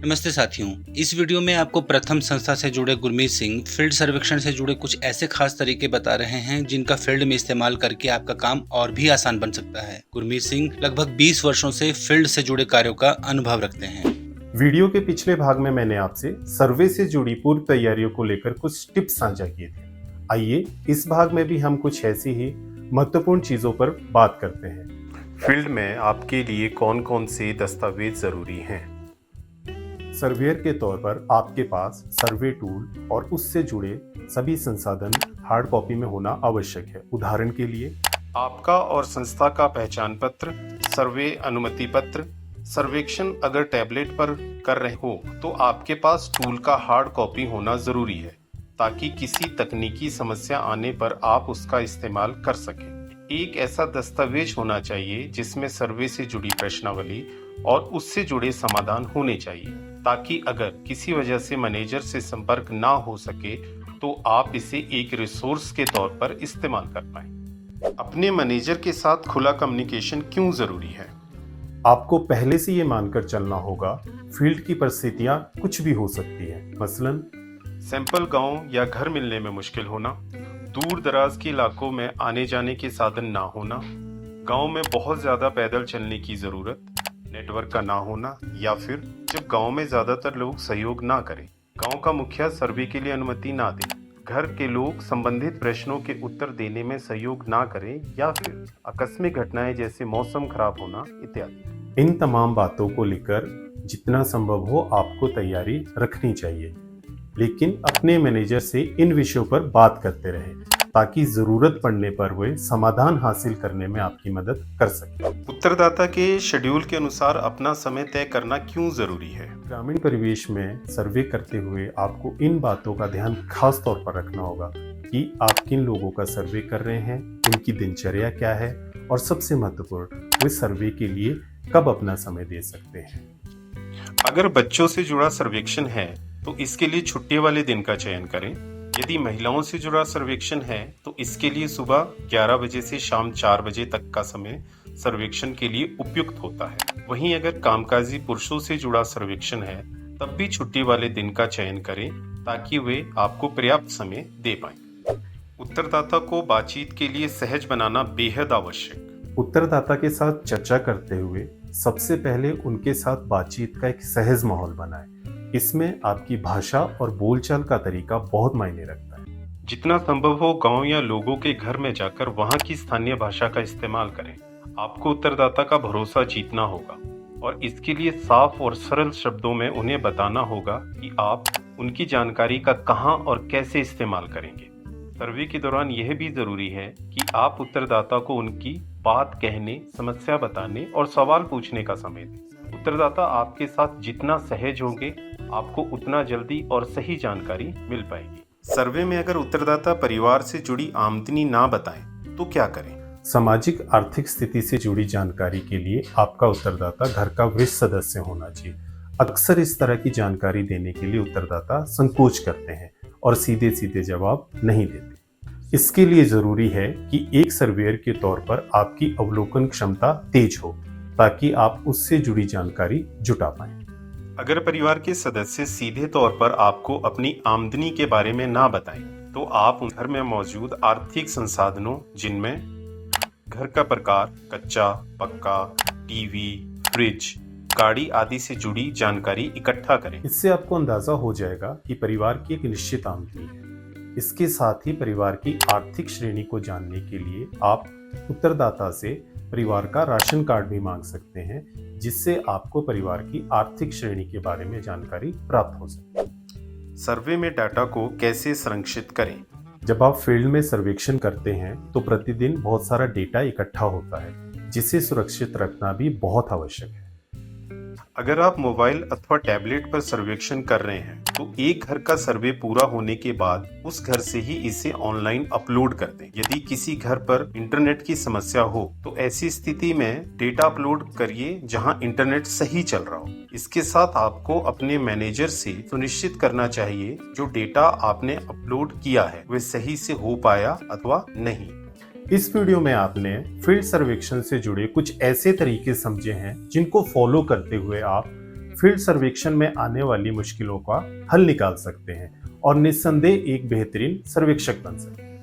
नमस्ते साथियों, इस वीडियो में आपको प्रथम संस्था से जुड़े गुरमीत सिंह फील्ड सर्वेक्षण से जुड़े कुछ ऐसे खास तरीके बता रहे हैं जिनका फील्ड में इस्तेमाल करके आपका काम और भी आसान बन सकता है। गुरमीत सिंह लगभग 20 वर्षों से फील्ड से जुड़े कार्यों का अनुभव रखते हैं। वीडियो के पिछले भाग में मैंने आपसे सर्वे से जुड़ी पूर्व तैयारियों को लेकर कुछ टिप्स साझा किए थे। आइए इस भाग में भी हम कुछ ऐसी ही महत्वपूर्ण चीजों पर बात करते हैं। फील्ड में आपके लिए कौन कौन से दस्तावेज जरूरी हैं? सर्वेयर के तौर पर आपके पास सर्वे टूल और उससे जुड़े सभी संसाधन हार्ड कॉपी में होना आवश्यक है। उदाहरण के लिए आपका और संस्था का पहचान पत्र, सर्वे अनुमति पत्र। सर्वेक्षण अगर टैबलेट पर कर रहे हो तो आपके पास टूल का हार्ड कॉपी होना जरूरी है ताकि किसी तकनीकी समस्या आने पर आप उसका इस्तेमाल कर सकें। एक ऐसा दस्तावेज होना चाहिए जिसमें सर्वे से जुड़ी प्रश्नावली और उससे जुड़े समाधान होने चाहिए ताकि अगर किसी वजह से मैनेजर से संपर्क ना हो सके तो आप इसे एक रिसोर्स के तौर पर इस्तेमाल कर पाएं। अपने मैनेजर के साथ खुला कम्युनिकेशन क्यों जरूरी है? आपको पहले से ये मानकर चलना होगा फील्ड की परिस्थितियां कुछ भी हो सकती हैं। मसलन सैंपल गांव या घर मिलने में मुश्किल होना, दूर दराज के इलाकों में आने जाने के साधन ना होना, गांव में बहुत ज्यादा पैदल चलने की जरूरत, नेटवर्क का ना होना, या फिर जब गांव में ज्यादातर लोग सहयोग ना करें, गांव का मुखिया सर्वे के लिए अनुमति ना दे, घर के लोग संबंधित प्रश्नों के उत्तर देने में सहयोग ना करें, या फिर आकस्मिक घटनाएं जैसे मौसम खराब होना इत्यादि। इन तमाम बातों को लेकर जितना संभव हो आपको तैयारी रखनी चाहिए, लेकिन अपने मैनेजर से इन विषयों पर बात करते रहें ताकि जरूरत पड़ने पर वे समाधान हासिल करने में आपकी मदद कर सके। उत्तरदाता के शेड्यूल के अनुसार अपना समय तय करना क्यों जरूरी है? ग्रामीण परिवेश में सर्वे करते हुए आपको इन बातों का ध्यान खास तौर पर रखना होगा कि आप किन लोगों का सर्वे कर रहे हैं, उनकी दिनचर्या क्या है और सबसे महत्वपूर्ण वे सर्वे के लिए कब अपना समय दे सकते हैं। अगर बच्चों से जुड़ा सर्वेक्षण है तो इसके लिए छुट्टी वाले दिन का चयन करें। यदि महिलाओं से जुड़ा सर्वेक्षण है तो इसके लिए सुबह 11 बजे से शाम 4 बजे तक का समय सर्वेक्षण के लिए उपयुक्त होता है। वहीं अगर कामकाजी पुरुषों से जुड़ा सर्वेक्षण है तब भी छुट्टी वाले दिन का चयन करें ताकि वे आपको पर्याप्त समय दे पाएं। उत्तरदाता को बातचीत के लिए सहज बनाना बेहद आवश्यक। उत्तरदाता के साथ चर्चा करते हुए सबसे पहले उनके साथ बातचीत का एक सहज माहौल बनाएं। इसमें आपकी भाषा और बोलचाल का तरीका बहुत मायने रखता है। जितना संभव हो गांव या लोगों के घर में जाकर वहां की स्थानीय भाषा का इस्तेमाल करें। आपको उत्तरदाता का भरोसा जीतना होगा और इसके लिए साफ और सरल शब्दों में उन्हें बताना होगा कि आप उनकी जानकारी का कहां और कैसे इस्तेमाल करेंगे। सर्वे के दौरान यह भी जरूरी है कि आप उत्तरदाता को उनकी बात कहने, समस्या बताने और सवाल पूछने का समय दें। उत्तरदाता आपके साथ जितना सहज होंगे आपको उतना जल्दी और सही जानकारी मिल पाएगी। सर्वे में अगर उत्तरदाता परिवार से जुड़ी आमदनी ना बताएं तो क्या करें? सामाजिक आर्थिक स्थिति से जुड़ी जानकारी के लिए आपका उत्तरदाता घर का वरिष्ठ सदस्य होना चाहिए। अक्सर इस तरह की जानकारी देने के लिए उत्तरदाता संकोच करते हैं और सीधे सीधे जवाब नहीं देते। इसके लिए जरूरी है कि एक सर्वेयर के तौर पर आपकी अवलोकन क्षमता तेज हो ताकि आप उससे जुड़ी जानकारी जुटा पाएं। अगर परिवार के सदस्य सीधे तौर पर आपको अपनी आमदनी के बारे में ना बताएं, तो आप घर में मौजूद आर्थिक संसाधनों जिनमें घर का प्रकार, कच्चा, पक्का, टीवी, फ्रिज, गाड़ी आदि से जुड़ी जानकारी इकट्ठा करें। इससे आपको अंदाजा हो जाएगा कि परिवार की एक निश्चित आमदनी है। इसके साथ ही परिवार की आर्थिक श्रेणी को जानने के लिए आप उत्तरदाता से परिवार का राशन कार्ड भी मांग सकते हैं जिससे आपको परिवार की आर्थिक श्रेणी के बारे में जानकारी प्राप्त हो सके। सर्वे में डाटा को कैसे संरक्षित करें? जब आप फील्ड में सर्वेक्षण करते हैं तो प्रतिदिन बहुत सारा डेटा इकट्ठा होता है जिसे सुरक्षित रखना भी बहुत आवश्यक है। अगर आप मोबाइल अथवा टैबलेट पर सर्वेक्षण कर रहे हैं तो एक घर का सर्वे पूरा होने के बाद उस घर से ही इसे ऑनलाइन अपलोड कर दें। यदि किसी घर पर इंटरनेट की समस्या हो तो ऐसी स्थिति में डेटा अपलोड करिए जहां इंटरनेट सही चल रहा हो। इसके साथ आपको अपने मैनेजर से सुनिश्चित करना चाहिए जो डेटा आपने अपलोड किया है वह सही से हो पाया अथवा नहीं। इस वीडियो में आपने फील्ड सर्वेक्षण से जुड़े कुछ ऐसे तरीके समझे हैं जिनको फॉलो करते हुए आप फील्ड सर्वेक्षण में आने वाली मुश्किलों का हल निकाल सकते हैं और निस्संदेह एक बेहतरीन सर्वेक्षक बन सकते हैं।